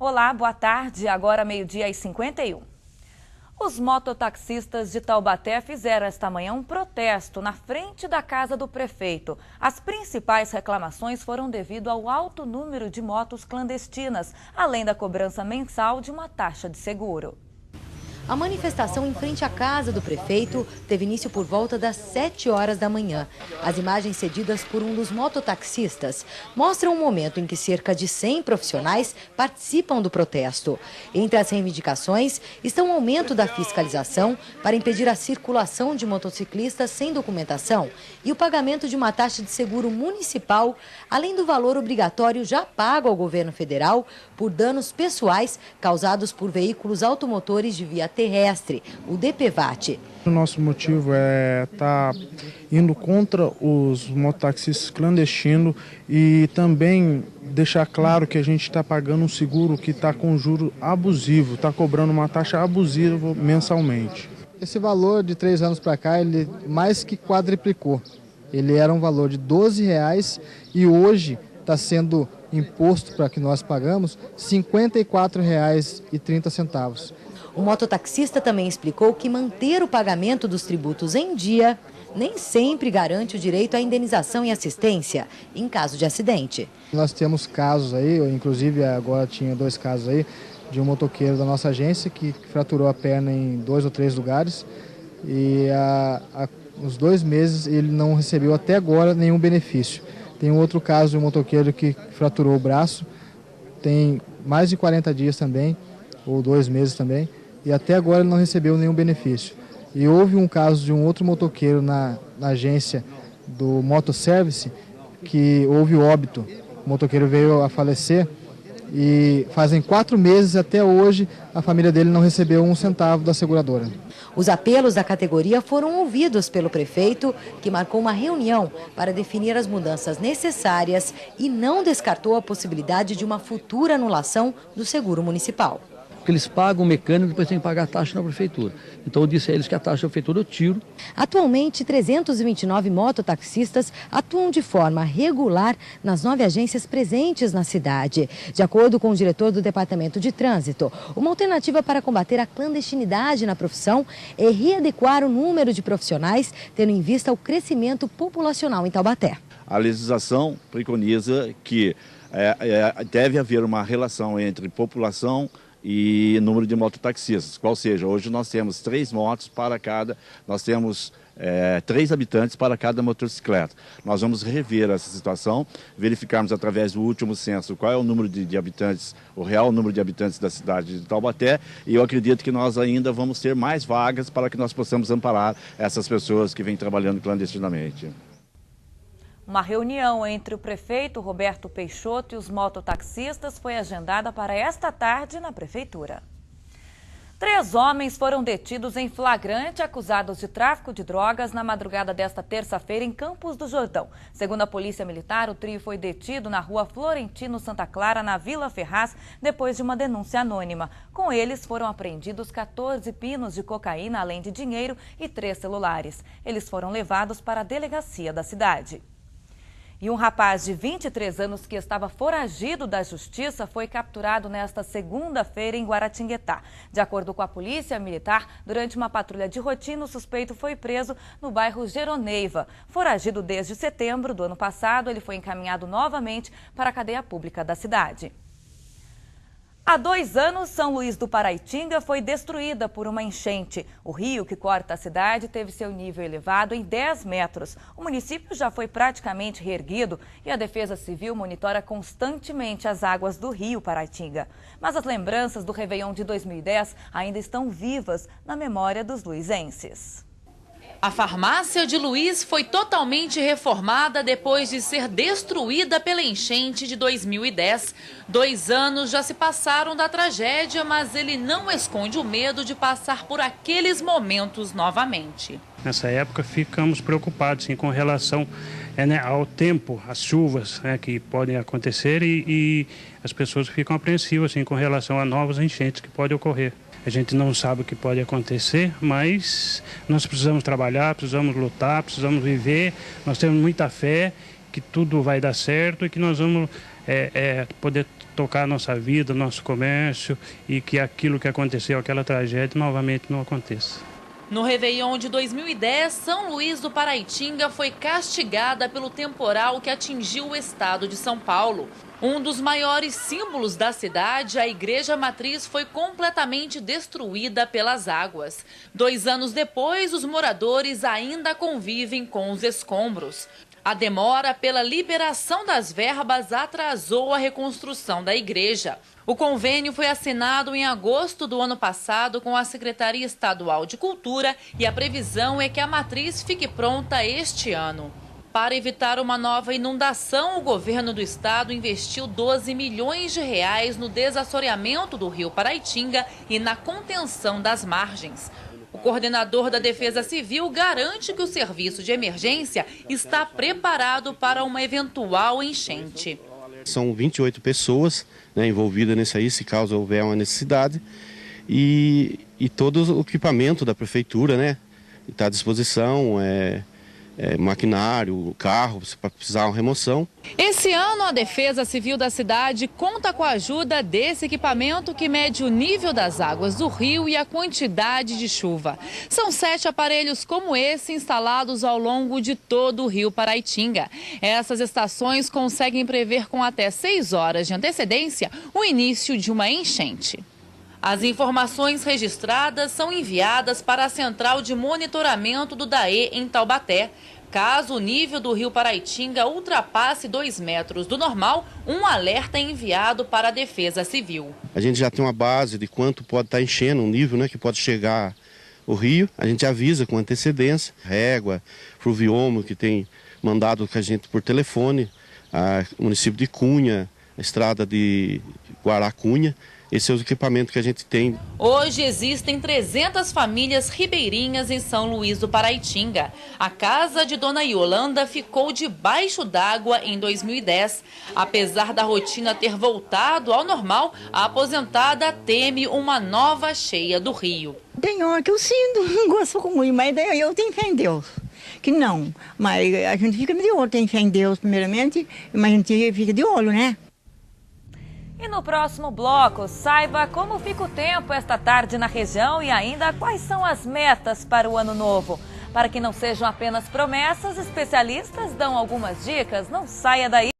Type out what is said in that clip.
Olá, boa tarde. Agora 12h51. Os mototaxistas de Taubaté fizeram esta manhã um protesto na frente da casa do prefeito. As principais reclamações foram devido ao alto número de motos clandestinas, além da cobrança mensal de uma taxa de seguro. A manifestação em frente à casa do prefeito teve início por volta das 7 horas da manhã. As imagens cedidas por um dos mototaxistas mostram um momento em que cerca de 100 profissionais participam do protesto. Entre as reivindicações estão o aumento da fiscalização para impedir a circulação de motociclistas sem documentação e o pagamento de uma taxa de seguro municipal, além do valor obrigatório já pago ao governo federal por danos pessoais causados por veículos automotores de via terrestre, o DPVAT. O nosso motivo é estar indo contra os mototaxistas clandestinos e também deixar claro que a gente está pagando um seguro que está com juro abusivo, está cobrando uma taxa abusiva mensalmente. Esse valor de 3 anos para cá, ele mais que quadriplicou. Ele era um valor de R$12 e hoje está sendo imposto para que nós pagamos R$ 54,30. O mototaxista também explicou que manter o pagamento dos tributos em dia nem sempre garante o direito à indenização e assistência em caso de acidente. Nós temos casos aí, inclusive agora tinha 2 casos aí, de um motoqueiro da nossa agência que fraturou a perna em 2 ou 3 lugares e uns 2 meses ele não recebeu até agora nenhum benefício. Tem um outro caso de um motoqueiro que fraturou o braço, tem mais de 40 dias também, ou 2 meses também, e até agora ele não recebeu nenhum benefício. E houve um caso de um outro motoqueiro na agência do Motoservice, que houve óbito. O motoqueiro veio a falecer e fazem 4 meses até hoje a família dele não recebeu um centavo da seguradora. Os apelos da categoria foram ouvidos pelo prefeito, que marcou uma reunião para definir as mudanças necessárias e não descartou a possibilidade de uma futura anulação do seguro municipal. Porque eles pagam o mecânico e depois tem que pagar a taxa na prefeitura. Então eu disse a eles que a taxa da prefeitura eu tiro. Atualmente, 329 mototaxistas atuam de forma regular nas 9 agências presentes na cidade. De acordo com o diretor do Departamento de Trânsito, uma alternativa para combater a clandestinidade na profissão é readequar o número de profissionais, tendo em vista o crescimento populacional em Taubaté. A legislação preconiza que deve haver uma relação entre população e número de mototaxistas, qual seja, hoje nós temos 3 motos para cada, nós temos 3 habitantes para cada motocicleta. Nós vamos rever essa situação, verificarmos através do último censo qual é o número de habitantes, o real número de habitantes da cidade de Taubaté, e eu acredito que nós ainda vamos ter mais vagas para que nós possamos amparar essas pessoas que vêm trabalhando clandestinamente. Uma reunião entre o prefeito Roberto Peixoto e os mototaxistas foi agendada para esta tarde na prefeitura. 3 homens foram detidos em flagrante acusados de tráfico de drogas na madrugada desta terça-feira em Campos do Jordão. Segundo a Polícia Militar, o trio foi detido na rua Florentino Santa Clara, na Vila Ferraz, depois de uma denúncia anônima. Com eles foram apreendidos 14 pinos de cocaína, além de dinheiro e 3 celulares. Eles foram levados para a delegacia da cidade. E um rapaz de 23 anos que estava foragido da justiça foi capturado nesta segunda-feira em Guaratinguetá. De acordo com a Polícia Militar, durante uma patrulha de rotina, o suspeito foi preso no bairro Geroneiva. Foragido desde setembro do ano passado, ele foi encaminhado novamente para a cadeia pública da cidade. Há 2 anos, São Luís do Paraitinga foi destruída por uma enchente. O rio que corta a cidade teve seu nível elevado em 10 metros. O município já foi praticamente reerguido e a Defesa Civil monitora constantemente as águas do rio Paraitinga. Mas as lembranças do Réveillon de 2010 ainda estão vivas na memória dos luizenses. A farmácia de Luiz foi totalmente reformada depois de ser destruída pela enchente de 2010. 2 anos já se passaram da tragédia, mas ele não esconde o medo de passar por aqueles momentos novamente. Nessa época ficamos preocupados com relação ao tempo, às chuvas que podem acontecer e as pessoas ficam apreensivas com relação a novas enchentes que podem ocorrer. A gente não sabe o que pode acontecer, mas nós precisamos trabalhar, precisamos lutar, precisamos viver, nós temos muita fé que tudo vai dar certo e que nós vamos poder tocar a nossa vida, nosso comércio e que aquilo que aconteceu, aquela tragédia, novamente não aconteça. No Réveillon de 2010, São Luís do Paraitinga foi castigada pelo temporal que atingiu o estado de São Paulo. Um dos maiores símbolos da cidade, a Igreja Matriz, foi completamente destruída pelas águas. 2 anos depois, os moradores ainda convivem com os escombros. A demora pela liberação das verbas atrasou a reconstrução da igreja. O convênio foi assinado em agosto do ano passado com a Secretaria Estadual de Cultura e a previsão é que a matriz fique pronta este ano. Para evitar uma nova inundação, o governo do estado investiu 12 milhões de reais no desassoreamento do rio Paraitinga e na contenção das margens. O coordenador da Defesa Civil garante que o serviço de emergência está preparado para uma eventual enchente. São 28 pessoas, né, envolvidas nisso aí, se caso houver uma necessidade. E todo o equipamento da prefeitura, né, está à disposição, maquinário, carro, para precisar uma remoção. Esse ano, a Defesa Civil da cidade conta com a ajuda desse equipamento que mede o nível das águas do rio e a quantidade de chuva. São 7 aparelhos como esse instalados ao longo de todo o rio Paraitinga. Essas estações conseguem prever com até 6 horas de antecedência o início de uma enchente. As informações registradas são enviadas para a Central de Monitoramento do DAE em Taubaté. Caso o nível do rio Paraitinga ultrapasse 2 metros do normal, um alerta é enviado para a Defesa Civil. A gente já tem uma base de quanto pode estar enchendo, um nível, né, que pode chegar o rio. A gente avisa com antecedência. Régua, Fluviômetro, que tem mandado com a gente por telefone, o município de Cunha, a estrada de Guaracunha. Esse é o equipamento que a gente tem. Hoje existem 300 famílias ribeirinhas em São Luís do Paraitinga. A casa de Dona Yolanda ficou debaixo d'água em 2010. Apesar da rotina ter voltado ao normal, a aposentada teme uma nova cheia do rio. Tem hora que eu sinto um gosto ruim, mas daí eu tenho fé em Deus. Que não, mas a gente fica de olho, tem fé em Deus primeiramente, mas a gente fica de olho, né? E no próximo bloco, saiba como fica o tempo esta tarde na região e ainda quais são as metas para o ano novo. Para que não sejam apenas promessas, especialistas dão algumas dicas. Não saia daí.